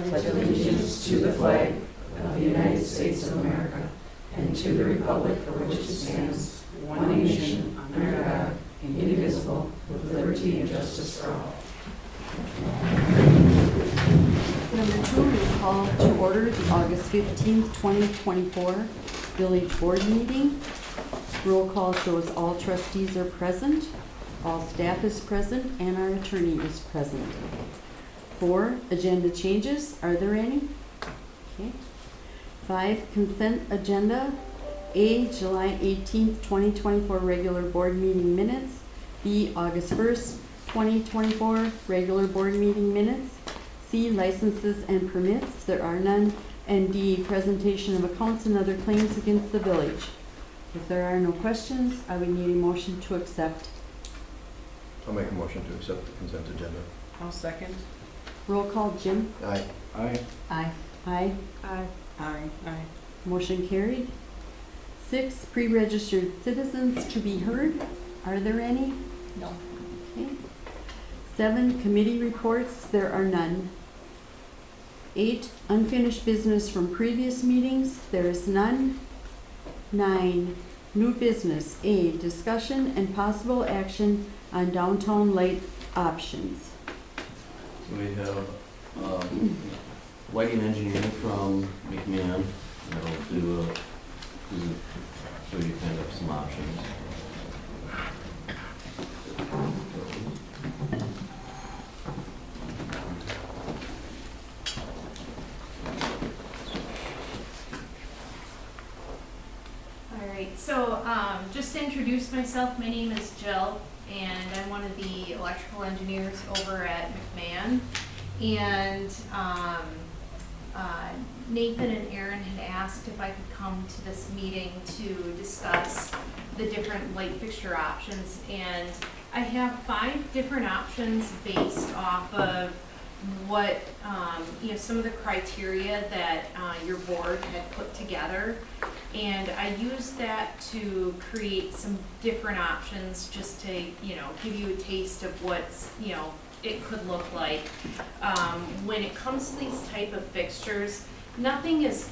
pledge allegiance to the flag of the United States of America and to the republic for which it stands, one nation, under God, indivisible, with liberty and justice for all. Number 2, we call to order the August 15th, 2024 Village Board meeting. Roll call shows all trustees are present, all staff is present, and our attorney is present. 4, agenda changes. Are there any? Okay. 5, consent agenda. A, July 18th, 2024 regular board meeting minutes. B, August 1st, 2024 regular board meeting minutes. C, licenses and permits. There are none. And D, presentation of accounts and other claims against the village. If there are no questions, I would need a motion to accept. I'll make a motion to accept the consent agenda. I'll second. Roll call, Jim. Aye. Aye. Aye. Aye. Aye. Aye. Aye. Motion carried. 6, pre-registered citizens to be heard. Are there any? No. Okay. 7, committee reports. There are none. 8, unfinished business from previous meetings. There is none. 9, new business. A, discussion and possible action on downtown light options. So we have lighting engineering from McMahon. They'll show you kind of some options. Alright, so just to introduce myself, my name is Jill, and I'm one of the electrical engineers over at McMahon. And Nathan and Aaron had asked if I could come to this meeting to discuss the different light fixture options. And I have 5 different options based off of what, some of the criteria that your board had put together. And I used that to create some different options just to, give you a taste of what's, it could look like. When it comes to these type of fixtures, nothing is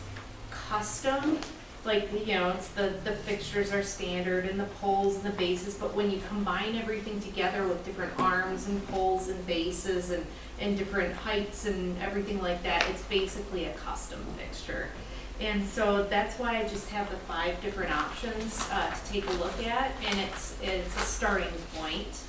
custom. Like, it's the fixtures are standard and the poles and the bases, but when you combine everything together with different arms and poles and bases and different heights and everything like that, it's basically a custom fixture. And so that's why I just have the 5 different options to take a look at, and it's a starting point.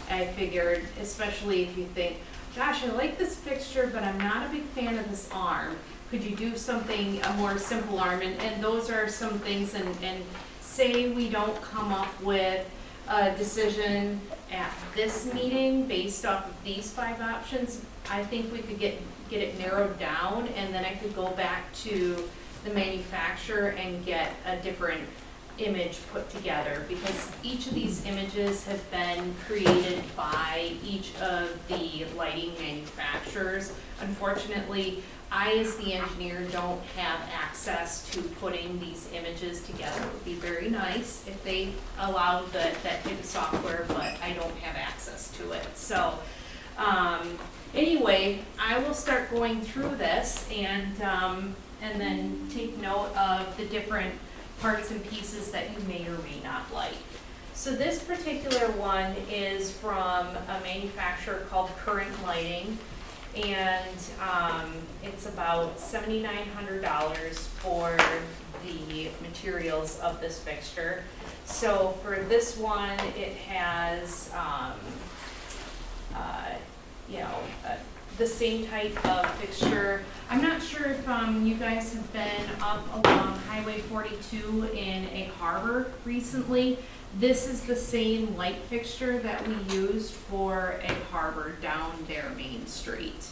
I figured, especially if you think, gosh, I like this fixture, but I'm not a big fan of this arm. Could you do something, a more simple arm? And those are some things, and say we don't come up with a decision at this meeting based off of these 5 options, I think we could get it narrowed down, and then I could go back to the manufacturer and get a different image put together, because each of these images have been created by each of the lighting manufacturers. Unfortunately, I, as the engineer, don't have access to putting these images together. It would be very nice if they allowed that type of software, but I don't have access to it. So anyway, I will start going through this and then take note of the different parts and pieces that you may or may not like. So this particular one is from a manufacturer called Current Lighting, and it's about $7,900 for the materials of this fixture. So for this one, it has the same type of fixture. I'm not sure if you guys have been up along Highway 42 in Egg Harbor recently. This is the same light fixture that we used for Egg Harbor down their main street.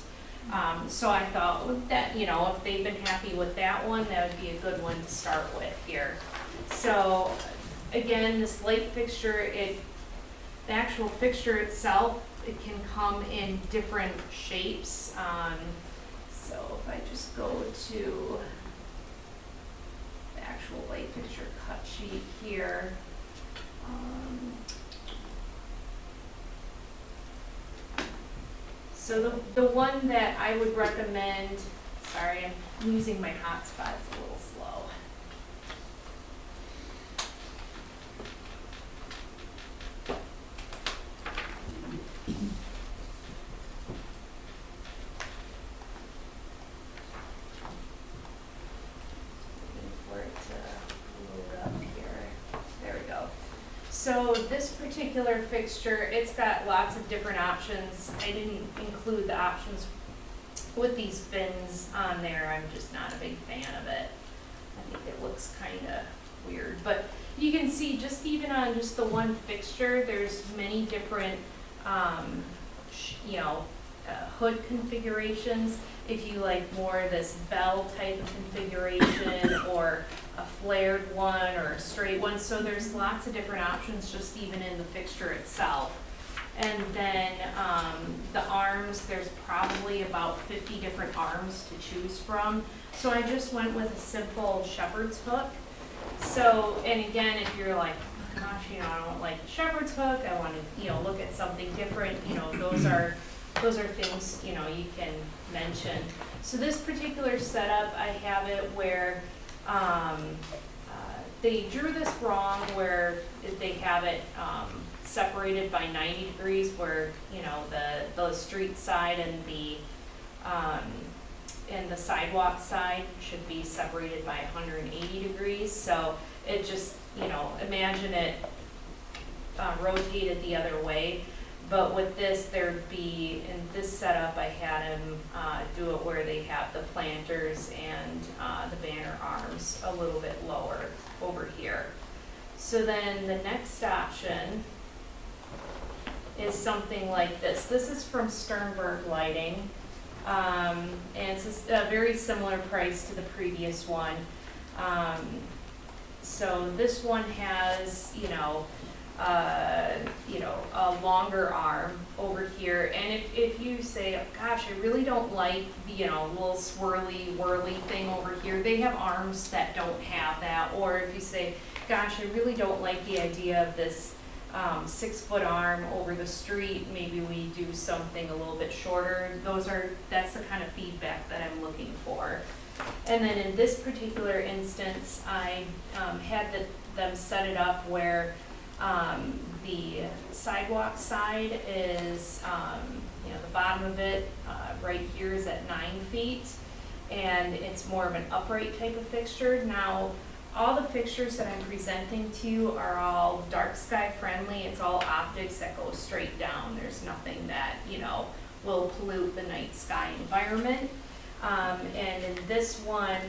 So I thought that, if they've been happy with that one, that would be a good one to start with here. So again, this light fixture, the actual fixture itself, it can come in different shapes. So if I just go to the actual light fixture cut sheet here, So the one that I would recommend, sorry, I'm using my hotspot, it's a little slow. Waiting for it to load up here. There we go. So this particular fixture, it's got lots of different options. I didn't include the options with these bins on there. I'm just not a big fan of it. I think it looks kind of weird, but you can see just even on just the one fixture, there's many different, hood configurations. If you like more of this bell type of configuration or a flared one or a straight one. So there's lots of different options just even in the fixture itself. And then the arms, there's probably about 50 different arms to choose from. So I just went with a simple shepherd's hook. So, and again, if you're like, gosh, I don't like the shepherd's hook, I want to, look at something different, those are things, you can mention. So this particular setup, I have it where they drew this wrong, where they have it separated by 90 degrees, where the street side and the sidewalk side should be separated by 180 degrees. So it just, imagine it rotated the other way. But with this, there'd be, in this setup, I had him do it where they have the planters and the banner arms a little bit lower over here. So then the next option is something like this. This is from Sternberg Lighting, and it's a very similar price to the previous one. So this one has, a longer arm over here. And if you say, gosh, I really don't like the, little swirly, whirly thing over here, they have arms that don't have that. Or if you say, gosh, I really don't like the idea of this 6-foot arm over the street, maybe we do something a little bit shorter. That's the kind of feedback that I'm looking for. And then in this particular instance, I had them set it up where the sidewalk side is, the bottom of it right here is at 9 feet, and it's more of an upright type of fixture. Now, all the fixtures that I'm presenting to you are all dark sky friendly. It's all optics that go straight down. There's nothing that, will pollute the night sky environment. And in this one,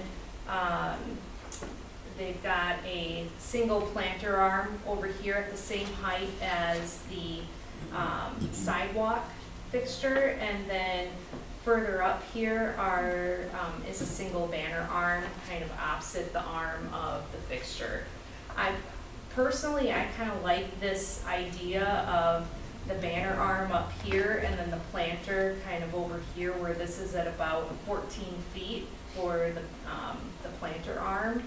they've got a single planter arm over here at the same height as the sidewalk fixture, and then further up here is a single banner arm, kind of opposite the arm of the fixture. Personally, I kind of like this idea of the banner arm up here and then the planter kind of over here, where this is at about 14 feet for the planter arm.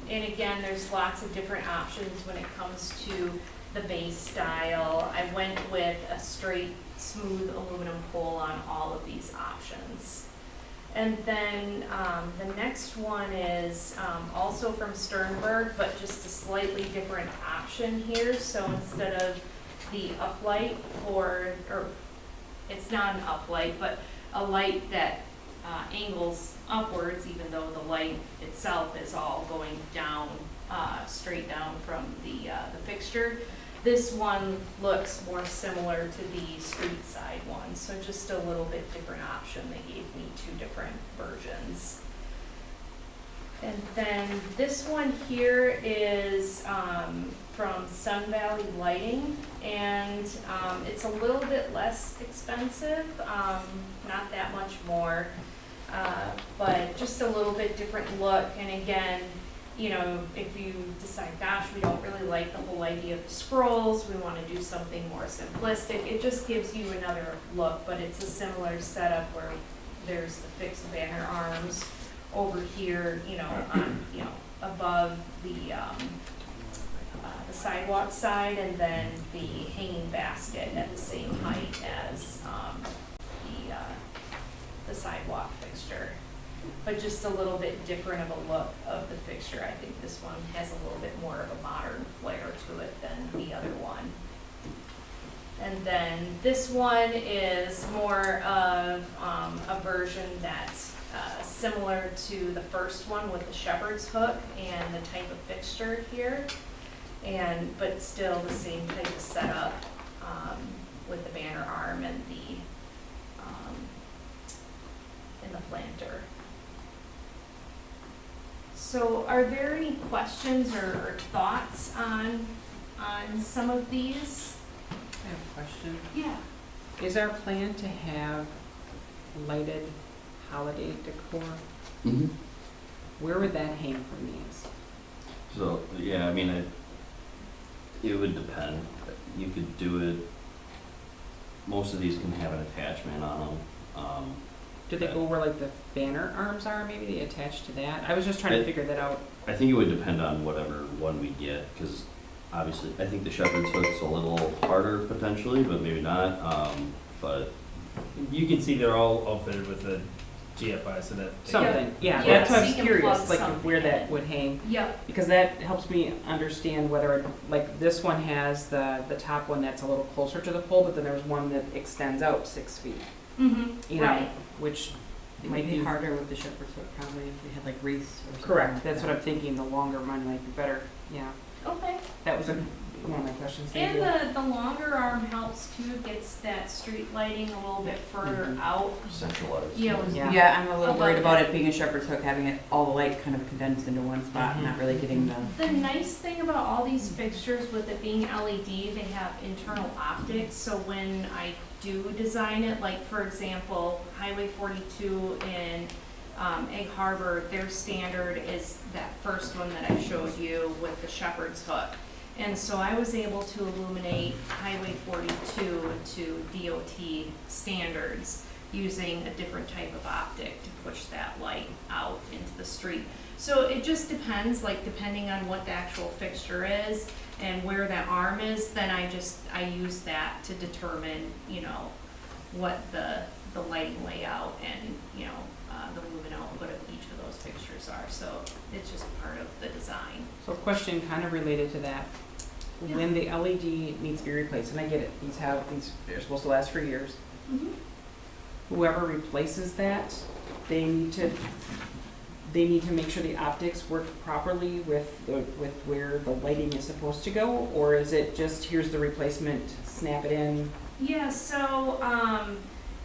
And again, there's lots of different options when it comes to the base style. I went with a straight, smooth aluminum pole on all of these options. And then the next one is also from Sternberg, but just a slightly different option here. So instead of the uplight or it's not an uplight, but a light that angles upwards, even though the light itself is all going down, straight down from the fixture. This one looks more similar to the street side one, so just a little bit different option. They gave me 2 different versions. And then this one here is from Sun Valley Lighting, and it's a little bit less expensive, not that much more. But just a little bit different look. And again, if you decide, gosh, we don't really like the whole idea of the scrolls, we want to do something more simplistic, it just gives you another look. But it's a similar setup where there's the fixed banner arms over here, above the the sidewalk side, and then the hanging basket at the same height as the sidewalk fixture. But just a little bit different of a look of the fixture. I think this one has a little bit more of a modern flair to it than the other one. And then this one is more of a version that's similar to the first one with the shepherd's hook and the type of fixture here, but still the same type of setup with the banner arm and the planter. So are there any questions or thoughts on some of these? I have a question. Yeah. Is our plan to have lighted holiday decor? Mm-hmm. Where would that hang from these? So, yeah, I mean, it would depend. You could do it, most of these can have an attachment on them. Do they go where like the banner arms are, maybe they attach to that? I was just trying to figure that out. I think it would depend on whatever one we get, because obviously, I think the shepherd's hook's a little harder potentially, but maybe not, but. You can see they're all outfitted with the GFI, so that. Something, yeah, Yeah, that's why I so was you can curious, plug like something where that in. would hang. Yep. Because that helps me understand whether, like, this one has the top one that's a little closer to the pole, but then there's one that extends out 6 feet. Mm-hmm. You know, Right. which It might be harder with the shepherd's hook probably if we had like wreaths or something. correct, like that's that. what I'm thinking, the longer one might be better, yeah. Okay. That was one of my questions, thank And you. the longer arm helps too, gets that street lighting a little bit further Mhm. out. Centralized. You know, Yeah. Yeah, I'm a little Above worried about it. it being a shepherd's hook, having it, all the light kind of condensed into one spot, and not really getting the. The nice thing about all these fixtures with it being LED, they have internal optics, so when I do design it, like for example, Highway 42 in Egg Harbor, their standard is that first one that I showed you with the shepherd's hook. And so I was able to illuminate Highway 42 to DOT standards using a different type of optic to push that light out into the street. So it just depends, like depending on what the actual fixture is and where that arm is, then I use that to determine, you know, what the lighting layout and, you know, the lumen output of each of those fixtures are. So it's just part of the design. So a question kind of related to that. Yeah. When the LED needs to be replaced, and I get it, they're supposed to last for years. Whoever replaces that, they need to make sure the optics work properly with where the lighting is supposed to go, or is it just here's the replacement, snap it in? Yeah, so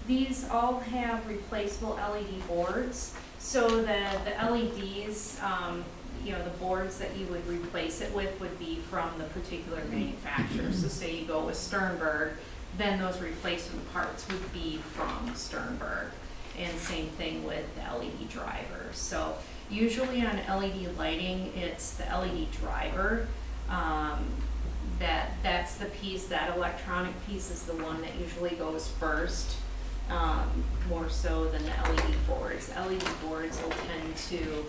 these all have replaceable LED boards. So the LEDs, you know, the boards that you would replace it with would be from the particular manufacturer. So say you go with Sternberg, then those replacement parts would be from Sternberg. And same thing with the LED drivers. So usually on LED lighting, it's the LED driver. That's the piece, that electronic piece is the one that usually goes first, more so than the LED boards. LED boards will tend to,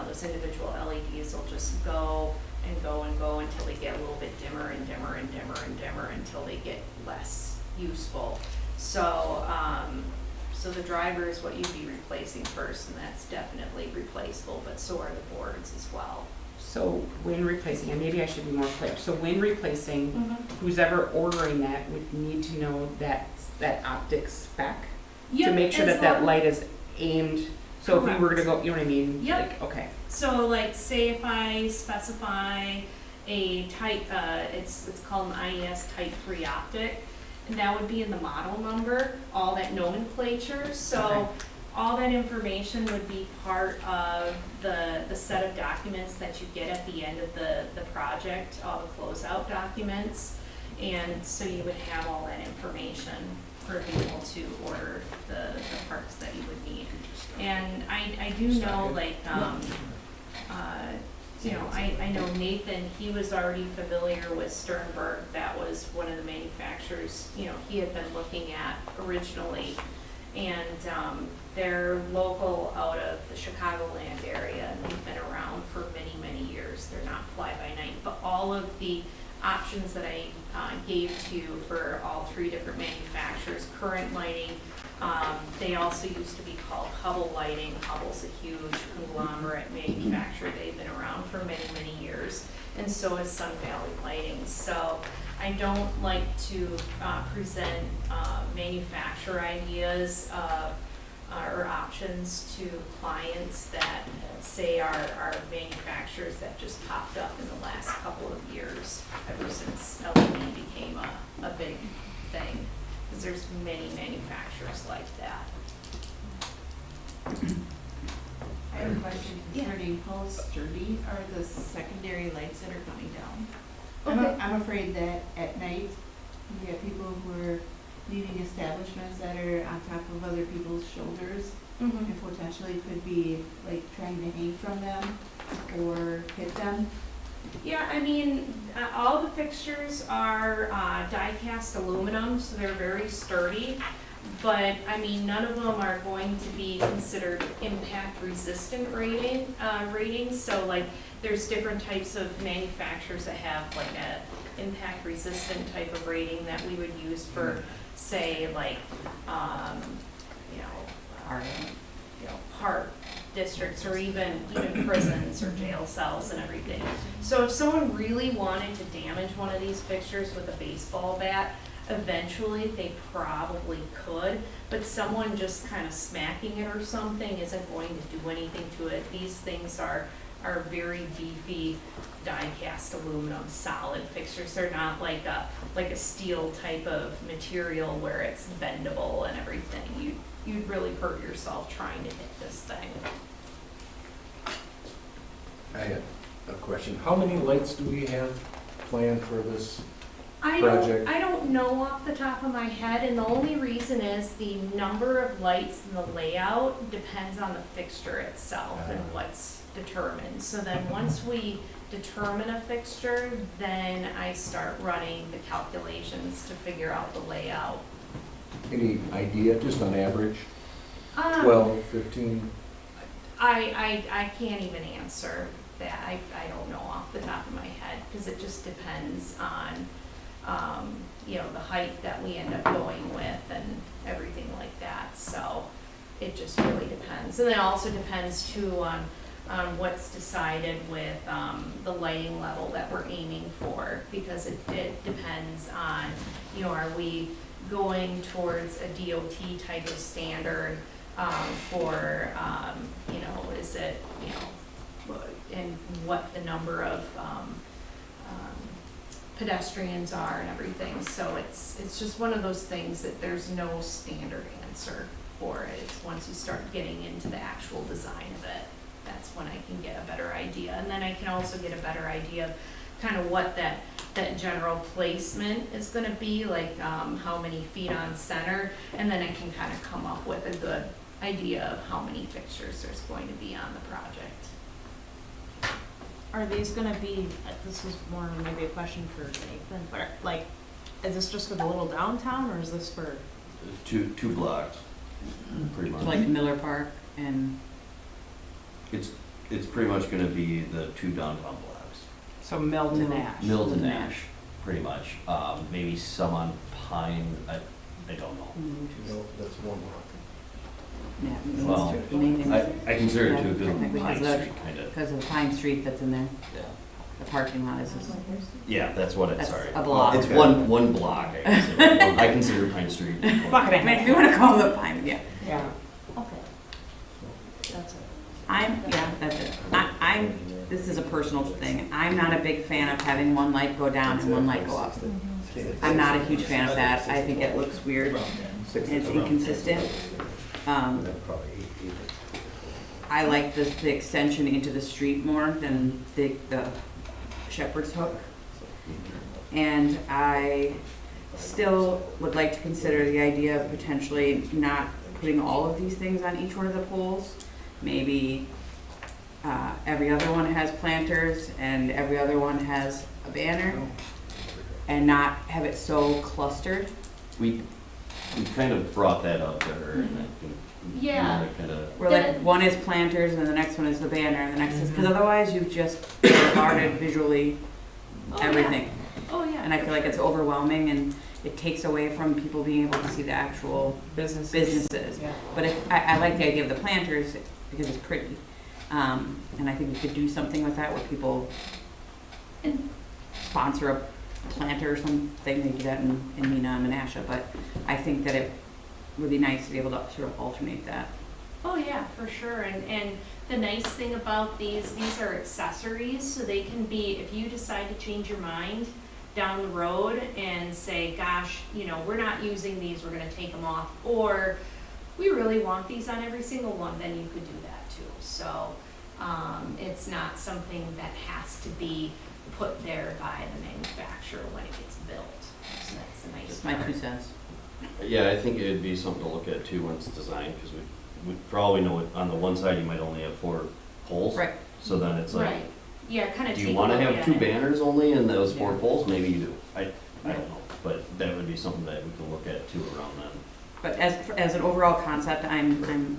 those individual LEDs will just go and go and go until they get a little bit dimmer and dimmer and dimmer and dimmer until they get less useful. So, so the driver is what you'd be replacing first, and that's definitely replaceable, but so are the boards as well. So when replacing, and maybe I should be more clear, so when replacing, who's ever ordering that would need to know that optic spec to Yep, make sure as that long- light is aimed, so if we were gonna go, you know what I mean? Yep. Like, okay. So like say if I specify a type, it's called an IES Type 3 optic, and that would be in the model number, all that nomenclature. So Okay. all that information would be part of the set of documents that you get at the end of the project, all the closeout documents. And so you would have all that information for people to order the parts that you would need. And I do know, like, you know, I know Nathan, he was already familiar with Sternberg. That was one of the manufacturers, you know, he had been looking at originally. And they're local out of the Chicagoland area, and they've been around for many, many years. They're not fly-by-night, but all of the options that I gave to you for all three different manufacturers, current lighting, they also used to be called Hubble Lighting. Hubble's a huge conglomerate manufacturer. They've been around for many, many years, and so is Sun Valley Lighting. So I don't like to present manufacturer ideas or options to clients that say are manufacturers that just popped up in the last couple of years, ever since LED became a big thing, because there's many manufacturers like that. I have a question Yeah. concerning how sturdy are the secondary lights that are coming down? Okay. I'm afraid that at night, you get people who are leaving establishments that are on top of other people's shoulders and potentially could be like trying to hang from them or hit them. Yeah, I mean, all the fixtures are die-cast aluminum, so they're very sturdy. But, I mean, none of them are going to be considered impact-resistant ratings. So, like, there's different types of manufacturers that have, like, a impact-resistant type of rating that we would use for, say, like, park districts, or even prisons or jail cells and everything. So if someone really wanted to damage one of these fixtures with a baseball bat, eventually they probably could, but someone just kind of smacking it or something isn't going to do anything to it. These things are very beefy die-cast aluminum solid fixtures. They're not like a steel type of material where it's bendable and everything. You'd really hurt yourself trying to hit this thing. I had a question. How many lights do we have planned for this? I Project. don't know off the top of my head, and the only reason is the number of lights and the layout depends on the fixture itself and what's determined. So then once we determine a fixture, then I start running the calculations to figure out the layout. Any idea, just on average? Um, 12, 15? I can't even answer that. I don't know off the top of my head, because it just depends on the height that we end up going with and everything like that. So it just really depends. And then it also depends too on what's decided with the lighting level that we're aiming for, because it depends on, are we going towards a DOT type of standard for, is it, and what the number of pedestrians are and everything. So it's just one of those things that there's no standard answer for it. It's once you start getting into the actual design of it, that's when I can get a better idea. And then I can also get a better idea of kind of what that general placement is going to be, like how many feet on center, and then I can kind of come up with a good idea of how many fixtures there's going to be on the project. Are these gonna be, this is more maybe a question for Nathan, but like, is this just for the little downtown, or is this for? Two blocks, pretty much. Like Miller Park and, It's pretty much gonna be the two downtown blocks. So Milton Ash. Milton Ash, pretty much. Maybe some on Pine, I don't know. No, that's one block. yeah. Well, Main- I consider it too, because Technically, of Pine because of- Street, kinda, Because of Pine Street that's in there, yeah. the parking lot is, Yeah, that's what it's, That's sorry. a block. It's one block, I consider Pine Street. Bucket I mean, if you wanna call it Pine, yeah. Yeah. Okay. That's it. That's it. This is a personal thing. I'm not a big fan of having one light go down and one light go up. I'm not a huge fan of that. I think it looks weird and it's inconsistent. Probably 8. I like the extension into the street more than the Shepherd's Hook. And I still would like to consider the idea of potentially not putting all of these things on each one of the poles. Maybe every other one has planters and every other one has a banner, and not have it so clustered. We we kind of brought that up to her, and I think. Yeah. Kind of, Where like one is planters and the next one is the banner and the next is, because otherwise you've just bombarded visually Oh, yeah. everything. Oh, yeah. And I for feel like sure. it's overwhelming and it takes away from people being able to see the actual businesses. Yeah. But if, I like the idea of the planters because it's pretty. And I think we could do something with that where people And- sponsor a planter or something. They do that in Mina and Menasha, but I think that it would be nice to be able to sort of alternate that. Oh, yeah, for sure. And the nice thing about these are accessories, so they can be, if you decide to change your mind down the road and say, gosh, you know, we're not using these, we're gonna take them off, or we really want these on every single one, then you could do that too. So, it's not something that has to be put there by the manufacturer when it gets built. So that's the nice Just my part. 2 cents. yeah, I think it'd be something to look at too when it's designed, because for all we know, on the one side, you might only have 4 poles. Right. So then it's like, Right, yeah, kind of do take a you wanna look have at 2 it. banners only and those 4 Yeah. poles? Maybe you do. I don't know, but that would be something that we can look at too around then. But as an overall concept, I'm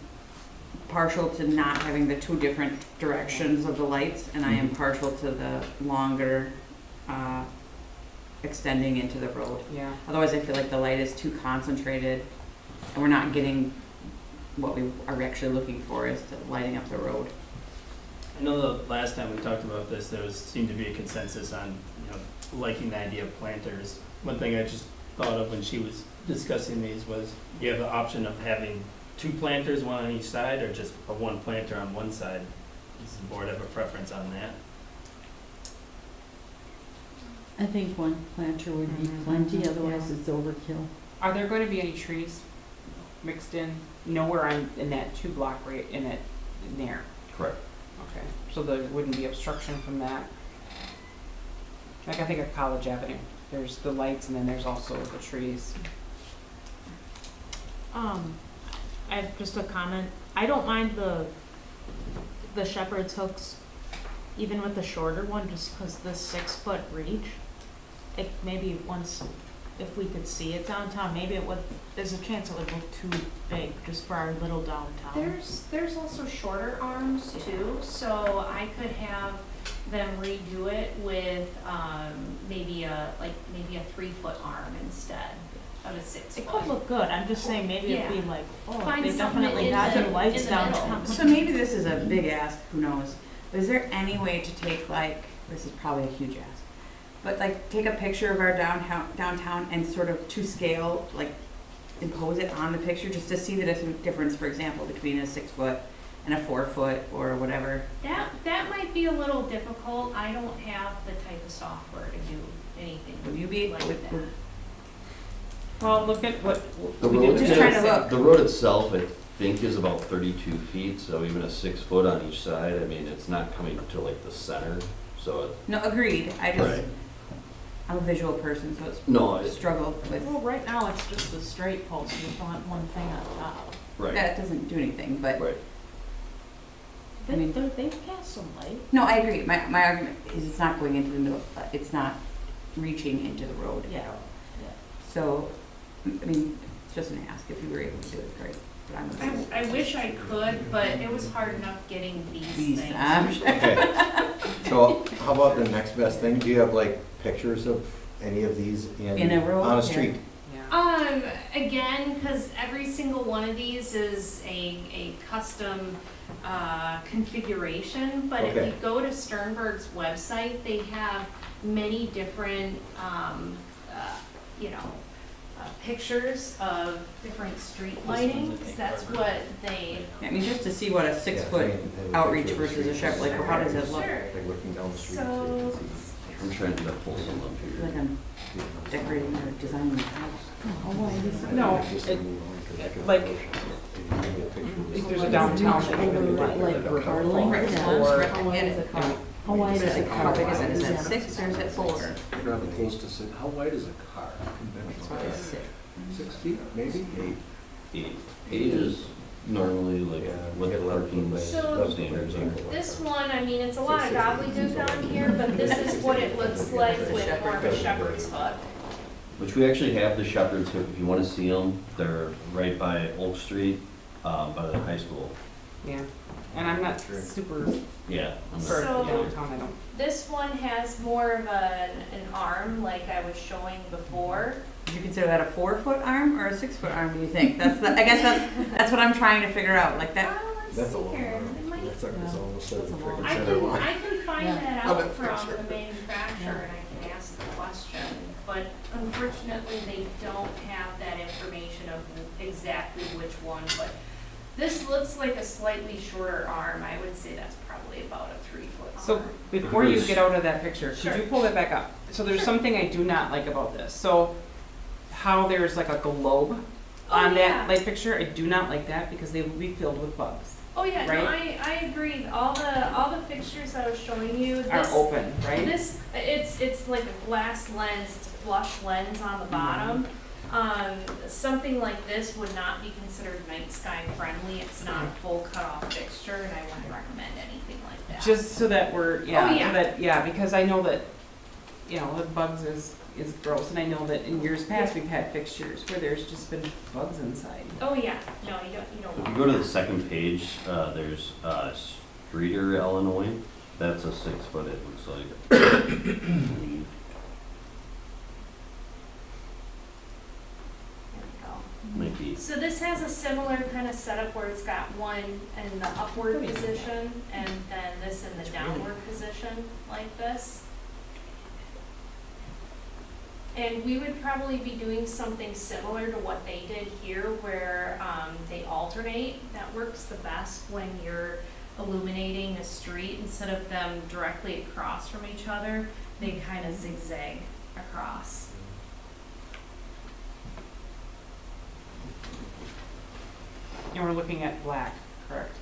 partial to not having the 2 different directions of the lights, and I am partial to the longer, extending into the road. Yeah. Otherwise, I feel like the light is too concentrated, and we're not getting what we are actually looking for, is to lighting up the road. I know the last time we talked about this, seemed to be a consensus on, liking the idea of planters. One thing I just thought of when she was discussing these was, you have the option of having 2 planters, one on each side, or just a 1 planter on one side. Does the board have a preference on that? I think one planter would be plenty, otherwise it's overkill. Are there going to be any trees mixed in? Nowhere in that 2 block rate in there. Correct. Okay, so there wouldn't be obstruction from that. Like I think of College Avenue, there's the lights and then there's also the trees. I have just a comment. I don't mind the shepherd's hooks, even with the shorter one, just because the 6-foot reach. It maybe once, if we could see it downtown, maybe it would. There's a chance it would look too big just for our little downtown. There's also shorter arms too, so I could have them redo it with maybe a 3-foot arm instead of a 6-foot. It could look good. I'm just saying maybe it'd be Yeah. like, oh, Find they something definitely in got the- new lights in the middle. downtown. So maybe this is a big ask, who knows? But is there any way to take this is probably a huge ask, but take a picture of our downtown and sort of to scale, impose it on the picture just to see the difference, for example, between a 6-foot and a 4-foot or whatever? That might be a little difficult. I don't have the type of software to do anything Would you be, like that. Well, look at what The we road, did. Just trying to look. the road itself, I think, is about 32 feet, so even a 6-foot on each side, I mean, it's not coming to like the center, so No, agreed. Right. I'm a visual person, so no, it's struggle with, Well, right now it's just a straight post with one thing on top. right, that doesn't do anything, but, right. I mean- They've cast some light. no, I agree. My argument is it's not going into the middle, it's not reaching into the road Yeah. at all. So, I mean, it's just an ask. If you were able to do it, great. But I'm I wish I could, but it was hard enough getting these These, things. Okay, so how about the next best thing? Do you have pictures of any of these In a row, on yeah. a street? Again, because every single one of these is a custom configuration, but if Okay. you go to Sternberg's website, they have many different, pictures of different street lighting, 'cause that's what they. I mean, just to see what a 6-foot outreach versus a sharp, how does it look? Sure. Like looking down the street. So, I'm trying to pull some up Like here. I'm decorating or designing the house. No, if there's a downtown, they can really Like Carling, Right, yeah. or- How wide is a car? How wide is a car? How big is it? Is it 6 or is it 4? Rather close to 6, how wide is a car, conventional car? 6 feet, maybe? 8. 8 is normally like what the parking So- standards are. this one, I mean, it's a lot of gobbledygook on here, but this is what it looks like with more of a shepherd's hook. Which we actually have the Shepherds, if you wanna see them, they're right by Oak Street, by the high school. Yeah, and I'm not super Yeah. on the- for So- downtown, I don't. This one has more of an arm like I was showing before. Would you consider that a 4-foot arm or a 6-foot arm, do you think? I guess that's what I'm trying to figure out, like that. Let's That's a see long here. arm. It might- That's almost That's a long- I center can, line. I can find Yeah. that Of out it, from sure. the manufacturer and I can ask the question. But unfortunately, they don't have that information of exactly which one, but this looks like a slightly shorter arm. I would say that's probably about a 3-foot arm. So before you Because- get out of that picture, Sure. could you pull that back up? So there's something I do not like about this. So how there's like a globe Oh, on yeah. that light fixture, I do not like that because they will be filled with bugs. Oh, yeah, no, right? I agree. All the fixtures I was showing you, Are this, open, right? this, it's like a glass lens, it's a flush lens on the bottom. Something like this would not be considered night sky friendly. It's not a full cutoff fixture, and I wouldn't recommend anything like that. Just so that we're, yeah, Oh, yeah. so that, yeah, because I know that, you know, the bugs is gross, and I know that in years past, we've had fixtures where there's just been bugs inside. Oh, yeah, no, you don't If want you go to the second page, there's, Streeter, Illinois, that's a 6-foot, it looks like. Might be. So this has a similar kind of setup where it's got one in the upward position and then this in the downward position like this. And we would probably be doing something similar to what they did here where they alternate. That works the best when you're illuminating a street. Instead of them directly across from each other, they kind of zigzag across. And we're looking at black, correct?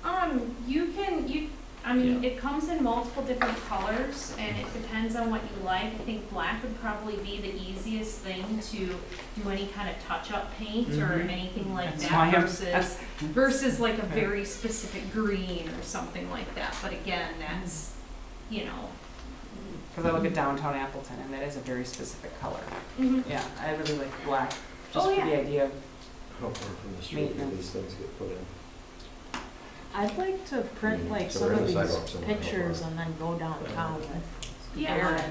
I mean, it comes in multiple different colors and it depends on what you like. I think black would probably be the easiest thing to do any kind of touch-up paint or anything like That's why that versus like a very specific green or something like that. But again, that's, you know. Because I look at downtown Appleton, and that is a very specific color. Mhm. Yeah, I really like black, just Oh, for the yeah. idea of, How far from the street do these things get put in? I'd like to print like So some we're in of the these sidewalk somewhere, how pictures far? and then go downtown. Yeah,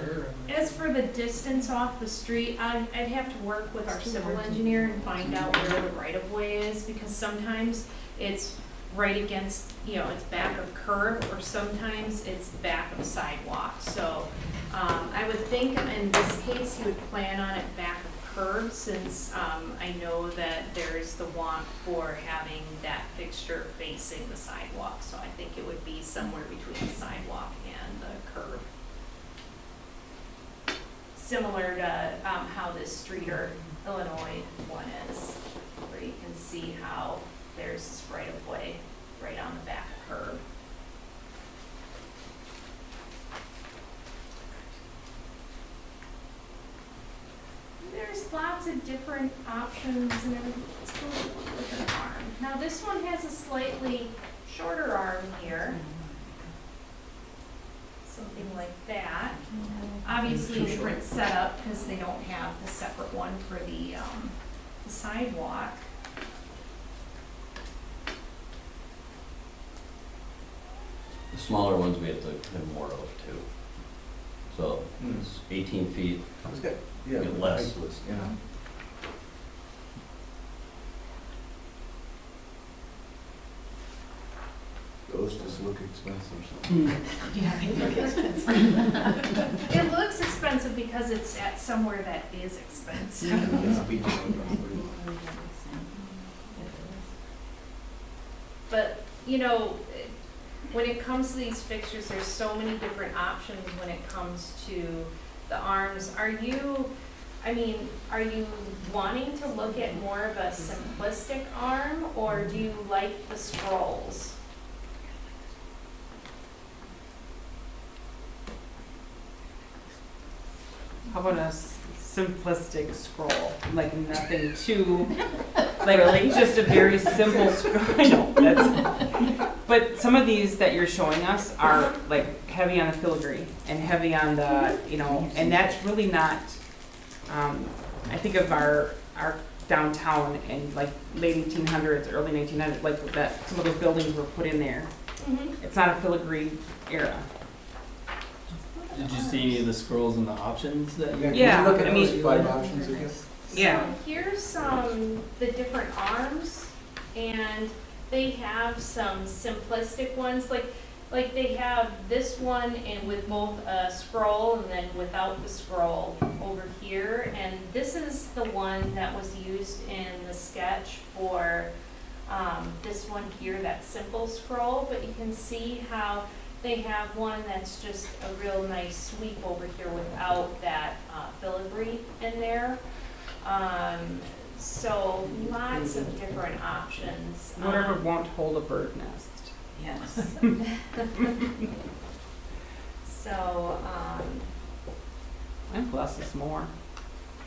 as for the distance off the street, I'd have to work with our civil engineer and find out where the right-of-way is, because sometimes it's right against, it's back of curb, or sometimes it's back of sidewalk. So, I would think in this case, he would plan on it back of curb, since, I know that there's the want for having that fixture facing the sidewalk. So I think it would be somewhere between the sidewalk and the curb. Similar to how this Streeter, Illinois one is, where you can see how there's this right-of-way right on the back curb. There's lots of different options and everything. Let's go with an arm. Now this one has a slightly shorter arm here. Something like that. Obviously different setup because they don't have the separate one for the sidewalk. The smaller ones we have to have more of too. So it's 18 feet. It's got, yeah, Get the less. height was, yeah. Those just look expensive. It looks expensive because it's at somewhere that is expensive. But, when it comes to these fixtures, there's so many different options when it comes to the arms. Are you wanting to look at more of a simplistic arm, or do you like the scrolls? how about a simplistic scroll, like nothing too, like just a very simple scroll. I know, but some of these that you're showing us are like heavy on the filigree and heavy on the, and that's really not I think of our downtown and like late 1800s, early 1900s, like that, some of those buildings were put in there. Mhm. It's not a filigree era. Did you see any of the scrolls and the options that you? Can you Yeah, look at I those mean- 5 options again? Yeah. So here's the different arms, and they have some simplistic ones, like they have this one and with both a scroll and then without the scroll over here. And this is the one that was used in the sketch for this one here, that simple scroll. But you can see how they have one that's just a real nice sweep over here without that filigree in there. So lots of different options. Whatever won't hold a bird nest. Yes. So, And less is more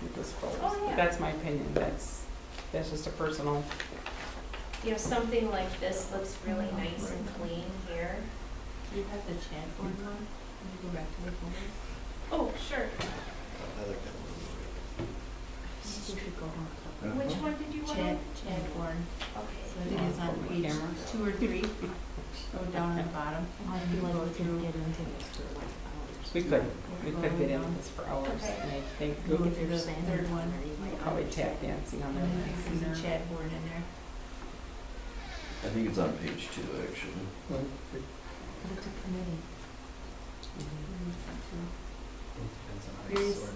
with the scrolls. Oh, yeah. That's my opinion. That's just a personal. you know, something like this looks really nice and clean here. Do you have the Chadbourne one? Can you go back to the photos? Oh, sure. I like that one. I think we should go on. Which one did you want? Chadbourne. Okay. So I think it's on page Camera. 2 or 3. Go down at the bottom. I feel like we could get into this for like hours. We could get into this for hours, Okay. and I think Go we to the third one. could probably tap dancing on And then you see the that. Chadbourne in there. I think it's on page 2, actually. But it's a committee.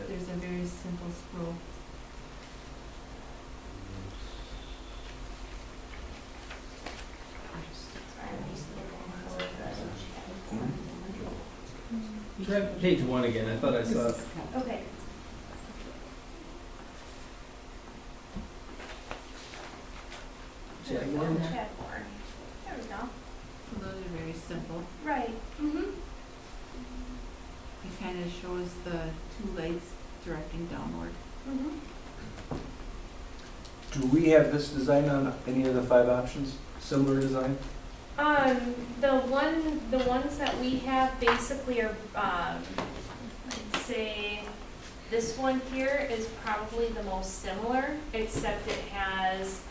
There's a very simple scroll. I'm just looking for the- Try page 1 again, I thought I saw. Okay. Chadbourne? Chadbourne. There we go. So those are very simple. Right. Mm-hmm. It kind of shows the 2 lights directing downward. Mm-hmm. Do we have this design on any of the 5 options? Similar design? The ones that we have basically are, I'd say, this one here is probably the most similar, except it has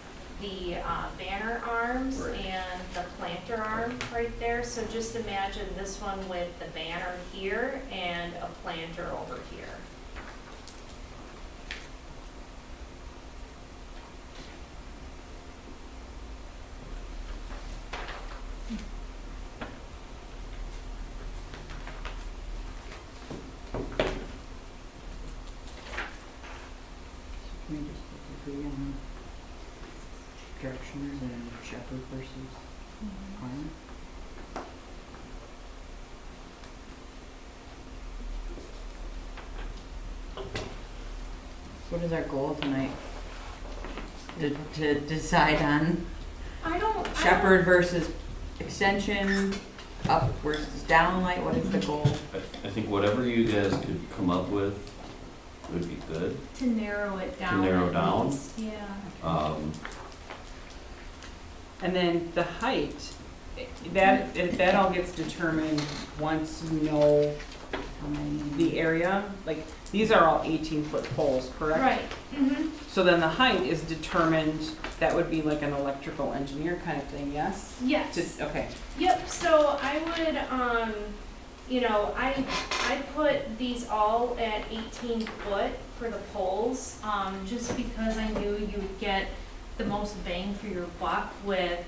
the banner arms Right. and the planter arm right there. So just imagine this one with the banner here and a planter over here. Can we just agree on directioners and shepherd versus arm? What is our goal tonight? To decide on I don't. shepherd versus extension, up versus downlight, what is the goal? I think whatever you guys could come up with would be good. To narrow it down. narrow at down? least, yeah. And then the height, that all gets determined once you know How many? the area. Like, these are all 18-foot poles, correct? Right. Mm-hmm. So then the height is determined, that would be like an electrical engineer kind of thing, yes? Yes. Okay. Yep, so I would, you know, I put these all at 18 foot for the poles, just because I knew you would get the most bang for your buck with,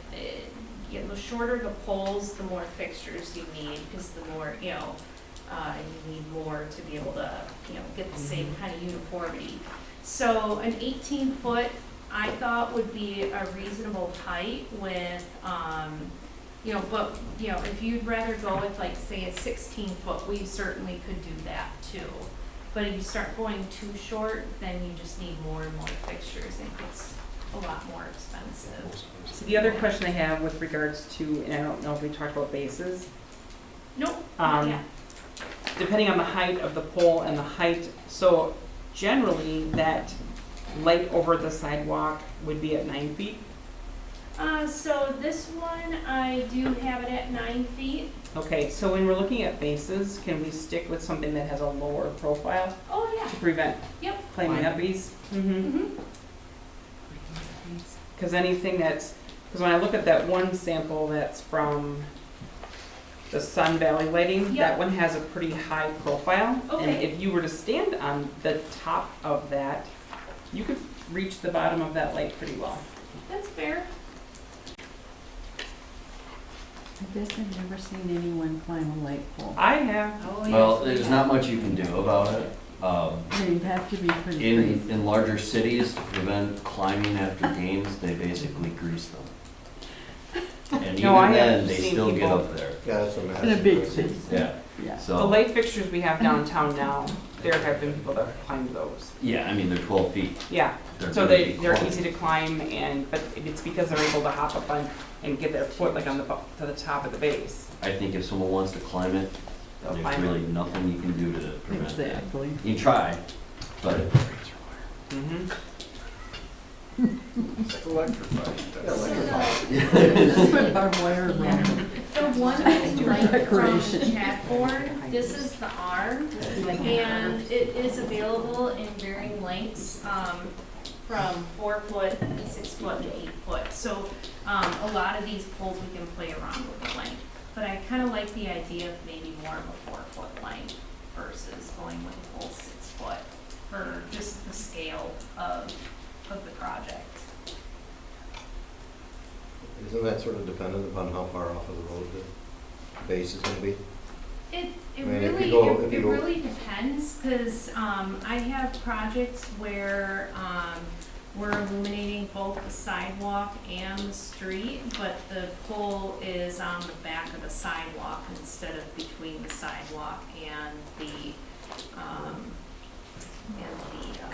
you know, the shorter the poles, the more fixtures you need, because the more, you know, you need more to be able to, you know, get the same kind of uniformity. So an 18 foot, I thought would be a reasonable height with, you know, but, you know, if you'd rather go with like, say, a 16 foot, we certainly could do that too. But if you start going too short, then you just need more and more fixtures, and it's a lot more expensive. So the other question I have with regards to, and I don't know if we talked about bases, Nope, yeah. Depending on the height of the pole and the height, so generally that light over the sidewalk would be at 9 feet? So this one, I do have it at 9 feet. Okay, so when we're looking at bases, can we stick with something that has a lower profile? Oh, yeah. to prevent Yep. climbing up ease. Mhm. Because anything that's, because when I look at that one sample that's from the Sun Valley lighting, Yep. that one has a pretty high profile. And Okay. if you were to stand on the top of that, you could reach the bottom of that light pretty well. That's fair. I guess I've never seen anyone climb a light pole. I have, Oh, Well, there's not much you can do about it. They'd have to be pretty crazy. In larger cities, to prevent climbing after games, they basically grease them. And No, I even then, have they seen still get people- up there. Yeah, that's a massive. In a big question. city. Yeah, Yeah. the so, light fixtures we have downtown now, there have been people that have climbed those. yeah, I mean, they're 12 feet. Yeah, They're so really they're close. easy to climb and, but it's because they're able to hop up on and get their foot like on the, to the top of the base. I think if someone wants to climb it, They'll there's climb it. really nothing you can do to prevent that. Exactly. You can try, but Mhm. It's electrified. Yeah, electrified. Just put barbed wire around them. The one that's like from Decoration. Chatboard, this is the arm, and it is available in varying lengths, from 4 foot, 6 foot, and 8 foot. So, a lot of these poles we can play around with the length. But I kind of like the idea of maybe more of a 4 foot length versus going with a full 6 foot for just the scale of the project. Isn't that sort of dependent upon how far off of the road the base is gonna be? It I mean, if you go- if you go- really depends, because I have projects where we're illuminating both the sidewalk and the street, but the pole is on the back of the sidewalk instead of between the sidewalk and the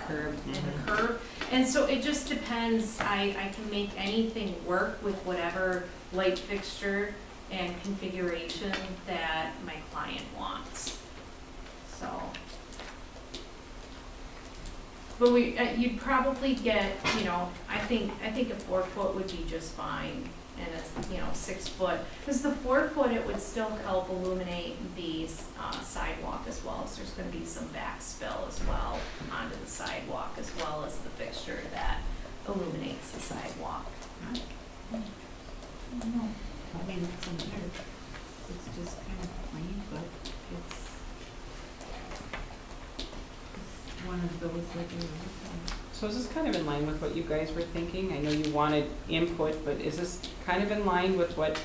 Curb. and the curb. And so it just depends, I can make anything work with whatever light fixture and configuration that my client wants, so. But you'd probably get, I think a 4 foot would be just fine, and a 6 foot, because the 4 foot, it would still help illuminate the sidewalk as well, so there's gonna be some backspill as well onto the sidewalk, as well as the fixture that illuminates the sidewalk. I don't know. I mean, it's in there. It's just kind of plain, but it's one of those that you're looking at. So is this kind of in line with what you guys were thinking? I know you wanted input, but is this kind of in line with what?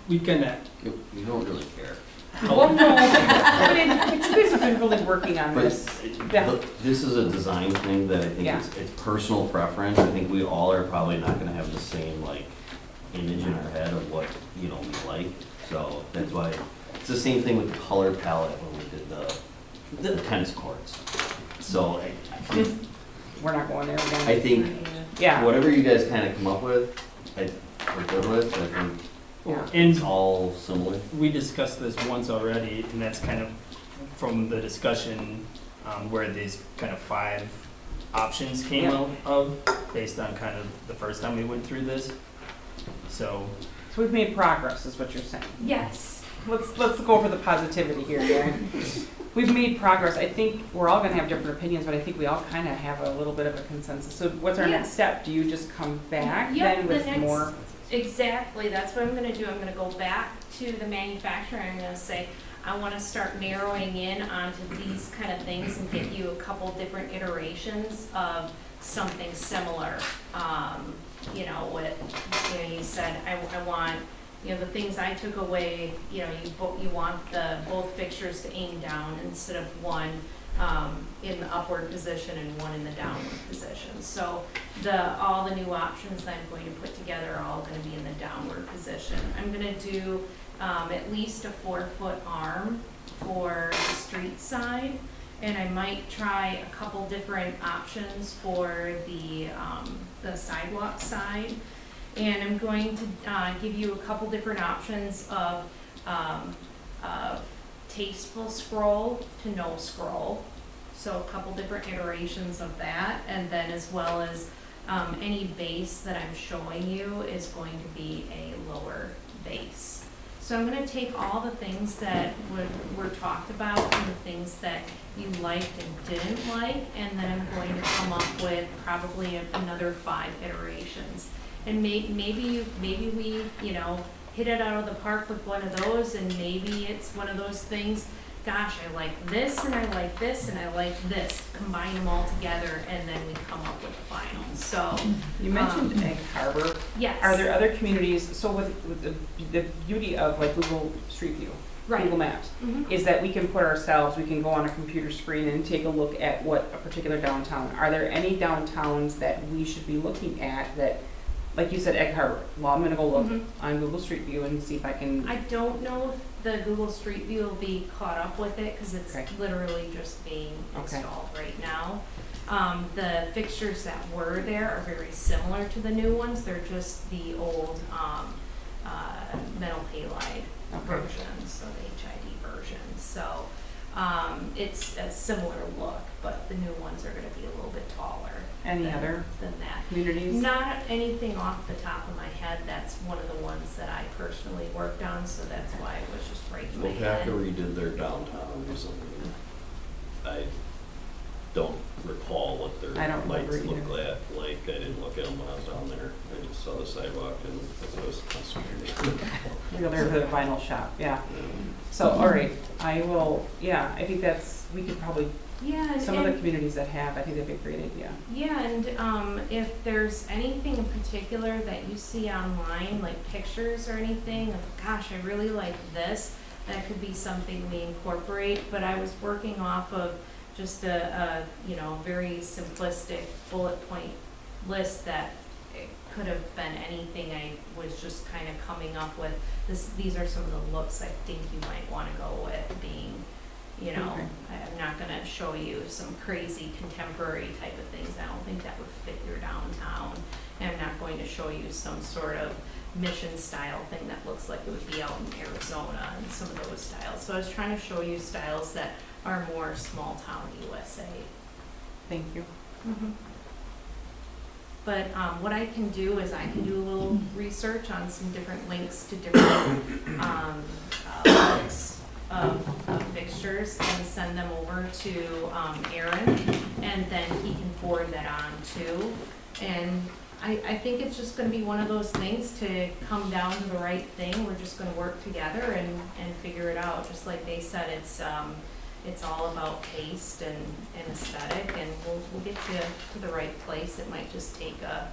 We can, you don't really care. Well, no, but you guys have been really working on But this. Yeah. this is a design thing that I think Yeah. it's personal preference. I think we all are probably not gonna have the same like image in our head of what, we like. So that's why, it's the same thing with the color palette when we did the tennis courts. So We're not going there again. I think Yeah, whatever you guys kind of come up with, we're good with. I think yeah. it's all similar. we discussed this once already, and that's kind of from the discussion where these kind of 5 options came Yeah. out of, based on kind of the first time we went through this. So, So we've made progress, is what you're saying. Yes. Let's go for the positivity here, Darren. We've made progress. I think we're all gonna have different opinions, but I think we all kind of have a little bit of a consensus. So what's our Yeah. next step? Do you just come back Yep, then the with next- more? Exactly, that's what I'm gonna do. I'm gonna go back to the manufacturer, I'm gonna say, I wanna start narrowing in onto these kind of things and get you a couple different iterations of something similar. You said, I want, the things I took away, you want both fixtures to aim down instead of one in the upward position and one in the downward position. So all the new options that I'm going to put together are all gonna be in the downward position. I'm gonna do at least a 4 foot arm for the street side, and I might try a couple different options for the sidewalk side. And I'm going to give you a couple different options of tasteful scroll to no scroll. So a couple different iterations of that, and then as well as any base that I'm showing you is going to be a lower base. So I'm gonna take all the things that were talked about and the things that you liked and didn't like, and then I'm going to come up with probably another 5 iterations. And maybe we, you know, hit it out of the park with one of those, and maybe it's one of those things, gosh, I like this, and I like this, and I like this. Combine them all together, and then we come up with the final. So, You mentioned Egg Harbor. yes. Are there other communities, so with the beauty of like Google Street View, Right. Google Maps, Mhm. is that we can put ourselves, we can go on a computer screen and take a look at what a particular downtown. Are there any downtowns that we should be looking at that, like you said, Egg Harbor? Well, I'm gonna go look Mhm. on Google Street View and see if I can. I don't know if the Google Street View will be caught up with it, because it's Okay. literally just being Okay. installed right now. The fixtures that were there are very similar to the new ones, they're just the old, metal halide Okay. versions, so the HID versions, so, it's a similar look, but the new ones are gonna be a little bit taller. Any than- other Than that. communities? Not anything off the top of my head, that's one of the ones that I personally worked on, so that's why it was just right in my head. Well, redid their downtown recently. I don't recall what their I don't remember lights look either. like. I didn't look at them when I was down there. I just saw the sidewalk and I was concentrating. We go there for the vinyl shop, yeah. So, all right, I will, yeah, I think we could probably, Yeah, and- some of the and- communities that have, I think that'd be a great idea. Yeah, and if there's anything in particular that you see online, like pictures or anything, of gosh, I really like this, that could be something we incorporate, but I was working off of just a very simplistic bullet point list that it could have been anything. I was just kind of coming up with these are some of the looks I think you might want to go with, being, you know, Okay. I'm not gonna show you some crazy contemporary type of things, I don't think that would fit your downtown. And I'm not going to show you some sort of mission style thing that looks like it would be out in Arizona and some of those styles. So I was trying to show you styles that are more small town USA. Thank you. But what I can do is I can do a little research on some different links to different links of fixtures and send them over to Aaron, and then he can forward that on too. And I think it's just gonna be one of those things to come down to the right thing. We're just gonna work together and figure it out. Just like they said, it's all about taste and aesthetic, and we'll get you to the right place. It might just take a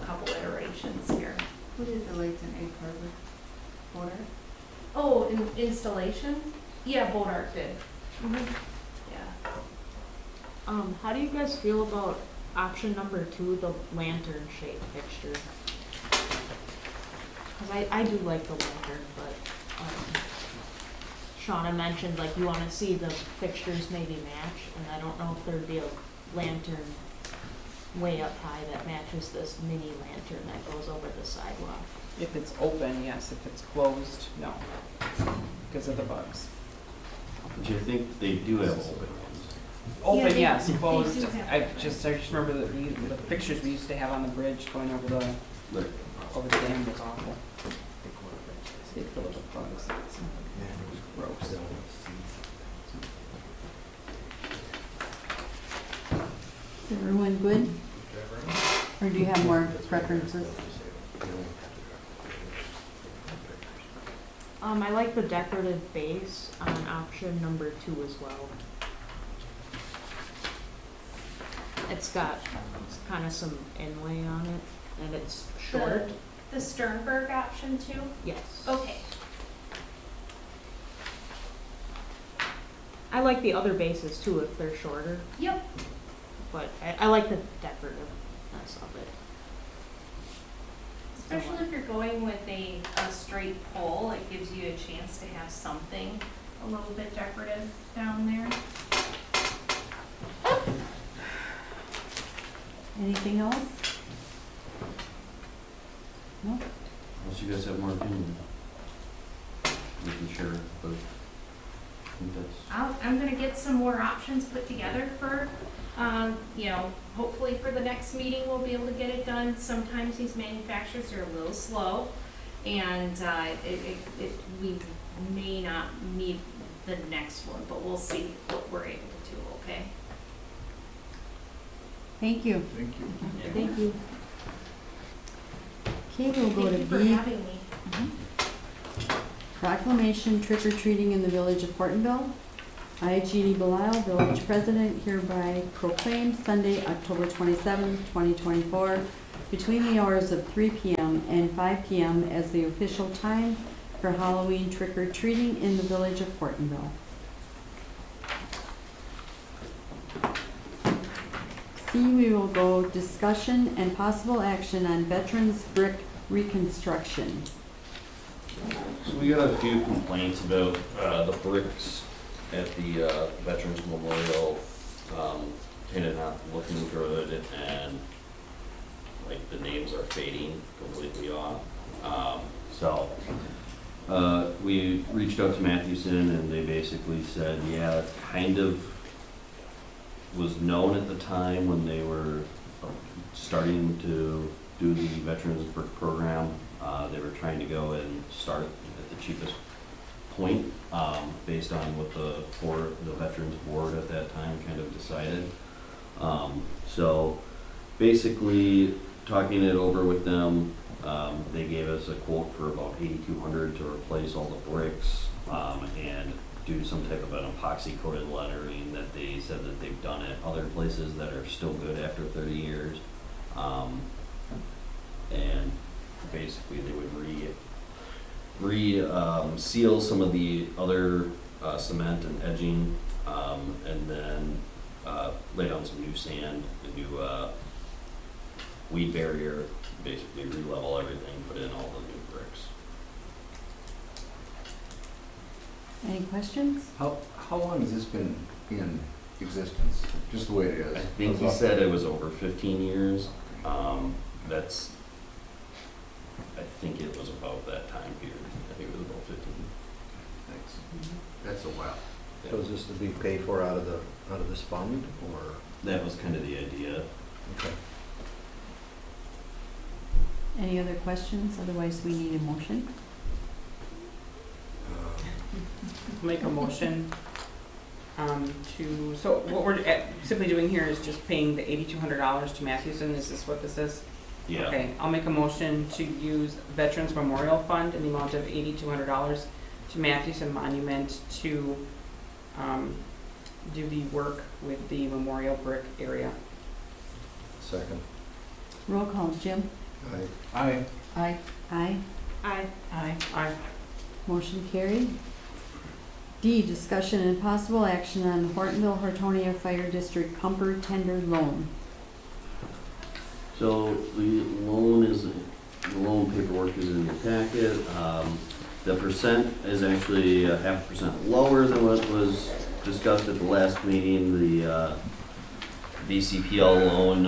couple iterations here. Who did the lights in Egg Harbor? Order? Oh, installation? Yeah, Bodark did. Yeah. How do you guys feel about option number 2, the lantern shaped fixture? Cause I do like the lantern, but, Shauna mentioned like you wanna see the fixtures maybe match, and I don't know if there'd be a lantern way up high that matches this mini lantern that goes over the sidewalk. If it's open, yes. If it's closed, no, because of the bugs. But you think they do have open ones? Open, they- yes. they Closed, do have I open. just remember the pictures we used to have on the bridge going over the dam was awful. They filled with bugs. Gross. Is everyone good? Or do you have more preferences? I like the decorative base on option number 2 as well. It's got kind of some inlay on it, and it's short. The Sternberg option too? Yes. Okay. I like the other bases too if they're shorter, Yep. but I like the decorativeness of it. Especially if you're going with a straight pole, it gives you a chance to have something a little bit decorative down there. Anything else? No? Unless you guys have more opinion. We can share, but I think that's. I'm gonna get some more options put together for, hopefully for the next meeting, we'll be able to get it done. Sometimes these manufacturers are a little slow, And we may not meet the next one, but we'll see what we're able to do, okay? Thank you. Thank you. Thank you. Okay, we'll go to Thank you for B. having me. Proclamation trick or treating in the village of Hortonville. I, Jeannie Belisle, village president, hereby proclaim Sunday, October 27, 2024, between the hours of 3 p.m. and 5 p.m. as the official time for Halloween trick or treating in the village of Hortonville. C, we will go discussion and possible action on veterans brick reconstruction. So we got a few complaints about the bricks at the Veterans Memorial, kind of not looking good, and like the names are fading completely off. So we reached out to Mathewson, and they basically said, yeah, it kind of was known at the time when they were starting to do the Veterans Brick Program. They were trying to go and start at the cheapest point, based on what the Veterans Board at that time kind of decided. So basically, talking it over with them, they gave us a quote for about $8,200 to replace all the bricks, and do some type of an epoxy coated lettering that they said that they've done at other places that are still good after 30 years. And basically they would seal some of the other cement and edging, and then lay down some new sand, a new weed barrier, basically re-level everything, put in all the new bricks. Any questions? How long has this been in existence? Just the way it is? I think he said it was over 15 years. I think it was about that time period. I think it was about 15. Thanks. That's a while. So is this to be paid for out of this fund, or? That was kind of the idea. Okay. Any other questions? Otherwise, we need a motion. Make a motion so what we're simply doing here is just paying the $8,200 to Mathewson. Is this what this is? Yeah. Okay, I'll make a motion to use Veterans Memorial Fund in the amount of $8,200 to Mathewson Monument to do the work with the memorial brick area. Second. Roll call, Jim? Aye. Aye. Aye. Aye. Aye. Aye. Motion carried. D, discussion and possible action on Hortonville-Hortonia Fire District Pumper Tender Loan. So the loan paperwork is in your packet. The percent is actually 0.5% lower than what was discussed at the last meeting. The VCPL loan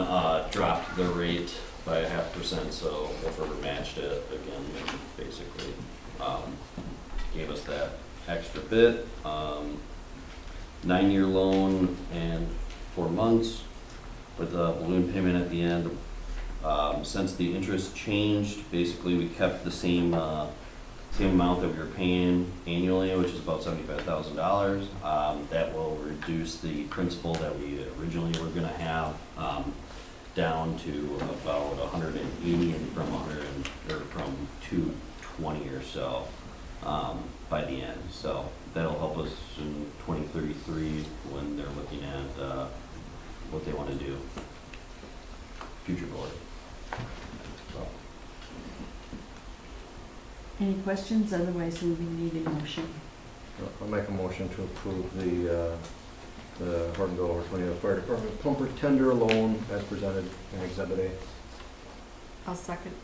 dropped the rate by 0.5%, so if matched it again, basically gave us that extra bit. 9-year loan and 4 months with a balloon payment at the end. Since the interest changed, basically we kept the same amount that we were paying annually, which is about $75,000. That will reduce the principal that we originally were going to have down to about 180 and from 220 or so by the end. So that'll help us in 2033 when they're looking at what they want to do future board. So. Any questions? Otherwise, we will need a motion. I'll make a motion to approve the Hortonville-Hortonia Fire Department pumper tender loan as presented in Exhibit A. I'll second.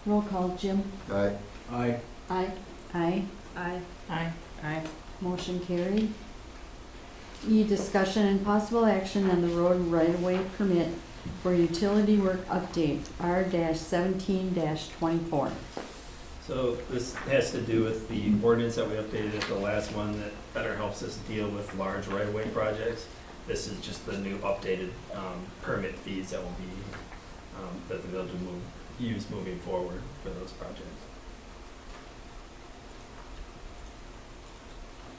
Roll call, Jim? Aye. Aye. Aye. Aye. Aye. Aye. Aye. Motion carried. E, discussion and possible action on the road right-of-way permit for utility work update, R-17-24. So this has to do with the ordinance that we updated at the last one that better helps us deal with large right-of-way projects. This is just the new updated permit fees that will be, that the village will move use moving forward for those projects.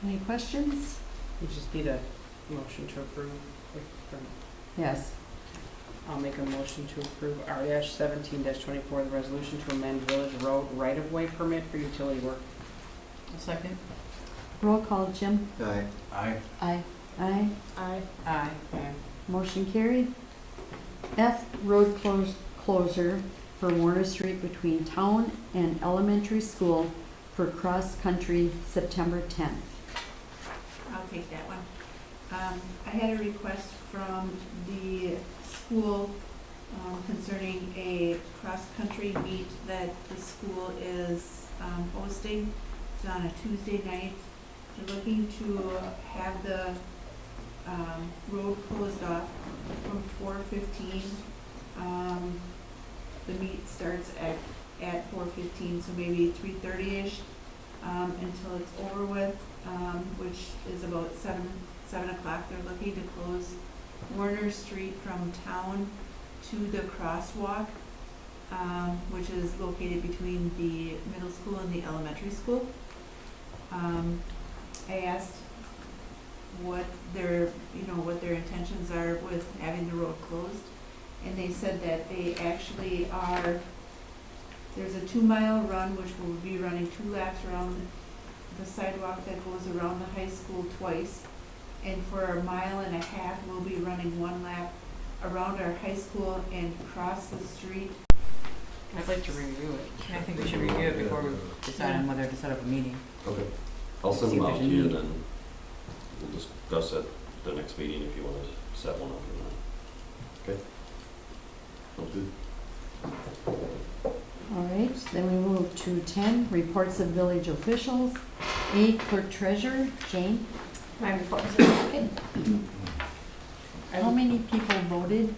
Any questions? You just need a motion to approve. Yes. I'll make a motion to approve R-17-24, the resolution to amend Village Road right-of-way permit for utility work. A second? Roll call, Jim? Aye. Aye. Aye. Aye. Aye. Aye. Motion carried. F, road closure for Warner Street between town and elementary school for cross-country September 10th. I'll take that one. I had a request from the school concerning a cross-country meet that the school is hosting. It's on a Tuesday night. They're looking to have the road closed off from 4:15. The meet starts at 4:15, so maybe 3:30-ish until it's over with, which is about 7 o'clock. They're looking to close Warner Street from town to the crosswalk, which is located between the middle school and the elementary school. I asked what their intentions are with having the road closed, and they said that they actually are, there's a 2-mile run which will be running 2 laps around the sidewalk that goes around the high school twice, and for 1.5 miles we'll be running 1 lap around our high school and across the street. I'd like to review it. I think we should review it before we decide on whether to set up a meeting. Okay. I'll send See them if out there's to a you, need. and then we'll discuss at the next meeting if you want to set one up or not. Okay? Sounds good. All right, then we move to 10, reports of village officials. A, clerk treasurer, Jane. My report was in the packet. How many people voted?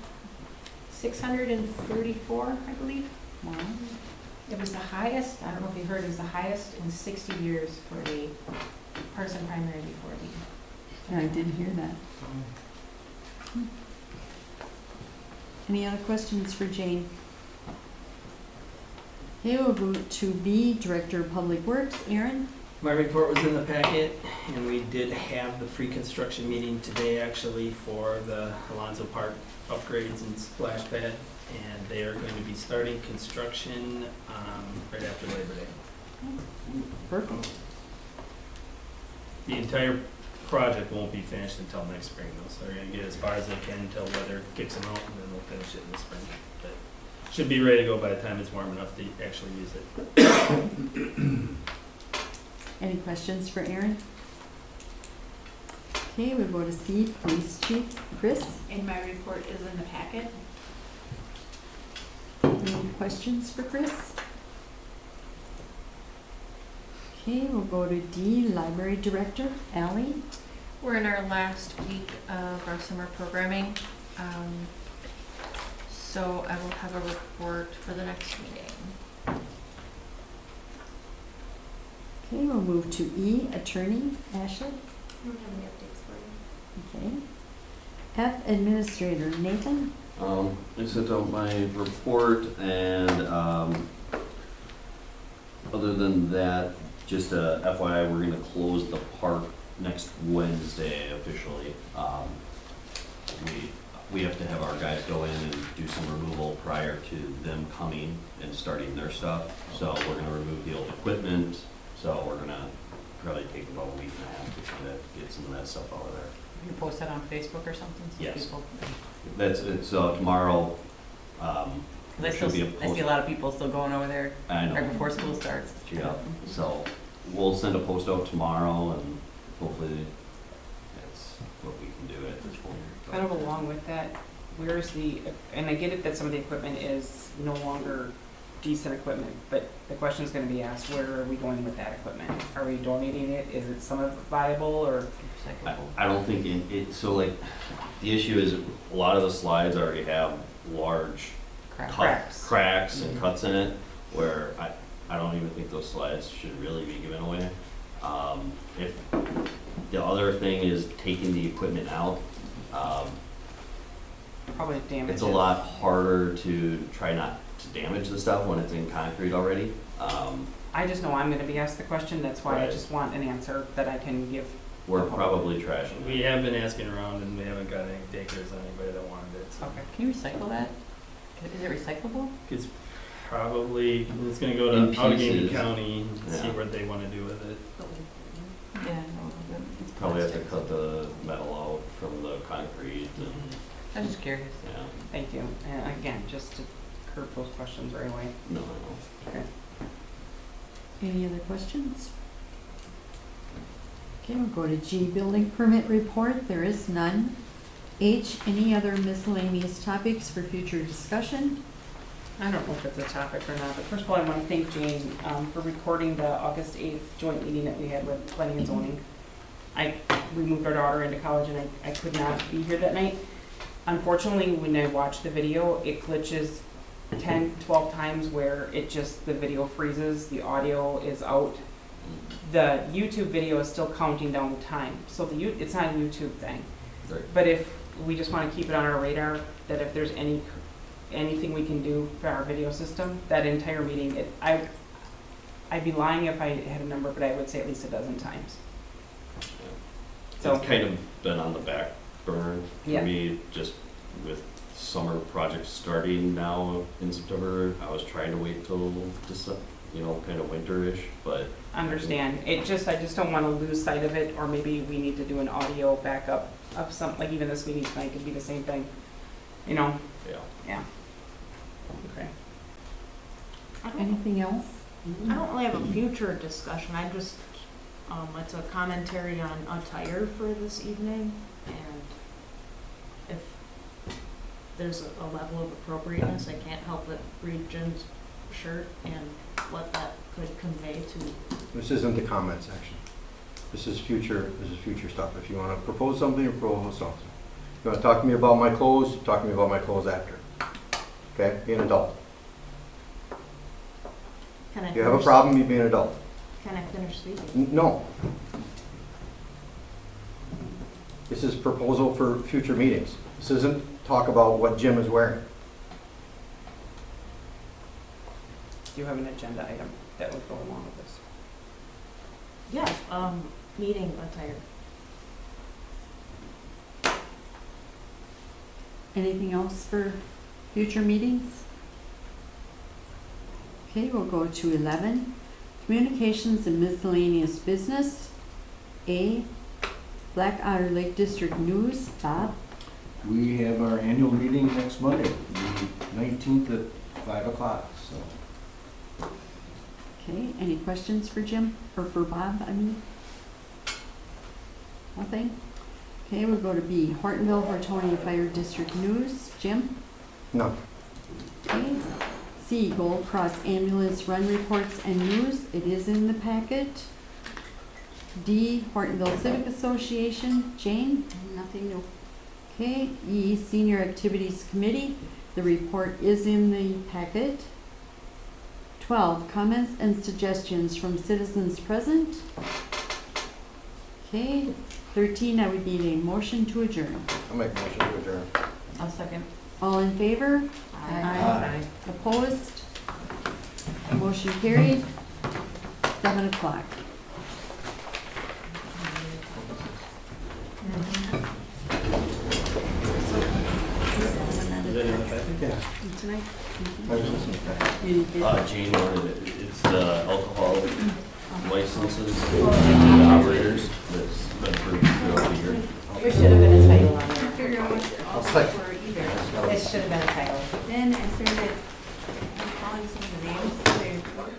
634, I believe. Wow. It was the highest, I don't know if you heard, it was the highest in 60 years for a person primary before the. Yeah, I did hear that. Any other questions for Jane? Okay, we'll go to B, Director of Public Works, Aaron. My report was in the packet, and we did have the pre-construction meeting today actually for the Alonzo Park upgrades and splash pad, and they are going to be starting construction right after Labor Day. Perfect. The entire project won't be finished until next spring though, so they're gonna get as far as they can until weather kicks them out, and then they'll finish it in the spring. But should be ready to go by the time it's warm enough to actually use it. Any questions for Aaron? Okay, we go to C, Police Chief, Chris. And my report is in the packet. Any questions for Chris? Okay, we'll go to D, Library Director, Ally. We're in our last week of our summer programming, so I will have a report for the next meeting. Okay, we'll move to E, Attorney, Ashley. I don't have any updates for you. Okay. F, Administrator, Nathan. I sent out my report, and other than that, just FYI, we're gonna close the park next Wednesday officially. We have to have our guys go in and do some removal prior to them coming and starting their stuff. So we're gonna remove the old equipment, so we're gonna probably take about a week and a half to kind of get some of that stuff out of there. You post that on Facebook or something? So Yes. people- It's tomorrow. I Should be a see a lot of people still going over there I know. right before school starts. Yeah, so we'll send a post out tomorrow, and hopefully that's what we can do at this point. Kind of along with that, where's the, and I get it that some of the equipment is no longer decent equipment, but the question's gonna be asked, where are we going with that equipment? Are we donating it? Is it some of it viable, or? I don't think so like, the issue is a lot of the slides already have large cracks and cuts in it, where I don't even think those slides should really be given away. If the other thing is taking the equipment out, Probably damages. it's a lot harder to try not damage the stuff when it's in concrete already. I just know I'm gonna be asked the question, that's why I Right. just want an answer that I can give. We're probably trashing We it. have been asking around and we haven't got any takers on anybody that wanted it. So Okay. Can you recycle that? Is it recyclable? it's probably, it's gonna go In to Allegheny pieces. County and see Yeah. what they wanna do with it. Yeah. Probably have to cut the metal out from the concrete and, I'm just curious. yeah, Thank you. And again, just to curb those questions right away. no, Okay. Any other questions? Okay, we'll go to G, building permit report. There is none. H, any other miscellaneous topics for future discussion? I don't know if it's a topic or not, but first of all, I want to thank Jane for recording the August 8th joint meeting that we had with planning and zoning. We moved our daughter into college and I could not be here that night. Unfortunately, when I watch the video, it glitches 10, 12 times where the video freezes, the audio is out. The YouTube video is still counting down the time, so it's not a YouTube thing. Right. But if, we just want to keep it on our radar, that if there's anything we can do for our video system, that entire meeting, I'd be lying if I had a number, but I would say at least a dozen times. So- It's kind of been on the back burner for Yeah. me, just with summer projects starting now in September. I was trying to wait till December, kind of winterish, but Understand, I just don't want to lose sight of it, or maybe we need to do an audio backup of like even this meeting tonight could be the same thing, yeah. yeah. Okay. Anything else? I don't really have a future discussion, I just, it's a commentary on attire for this evening, and if there's a level of appropriateness, I can't help but read Jim's shirt and what that could convey to. This isn't the comment section. This is future stuff. If you want to propose something, propose something. If you want to talk to me about my clothes, talk to me about my clothes after. Okay? Be an adult. Can I If you have a finish- problem, you be an adult. Can I finish speaking? No. This is proposal for future meetings. This isn't talk about what Jim is wearing. Do you have an agenda item that would go along with this? Yeah, meeting attire. Anything else for future meetings? Okay, we'll go to 11, communications and miscellaneous business. A, Black Otter Lake District News. Bob? We have our annual meeting next Monday, the 19th at 5 o'clock, so. Okay, any questions for Jim, or for Bob, I mean? Nothing? Okay, we'll go to B, Hortonville, Hortonia Fire District News. Jim? No. Okay. C, Gold Cross Ambulance Run Reports and News. It is in the packet. D, Hortonville Civic Association. Jane? Nothing new. Okay. E, Senior Activities Committee. The report is in the packet. 12, comments and suggestions from citizens present. Okay. 13, I would need a motion to adjourn. I'll make a motion to adjourn. I'll second. All in favor? Aye. Opposed? Motion carried. 7 o'clock. Is that in the packet? Yeah. Tonight? I was listening to that. Jane wanted it, it's the alcohol licenses, the operators that's been approved throughout the year. There should have been a title on there. I'll Also second. for either. It should have been a title. Then I started calling some of the names.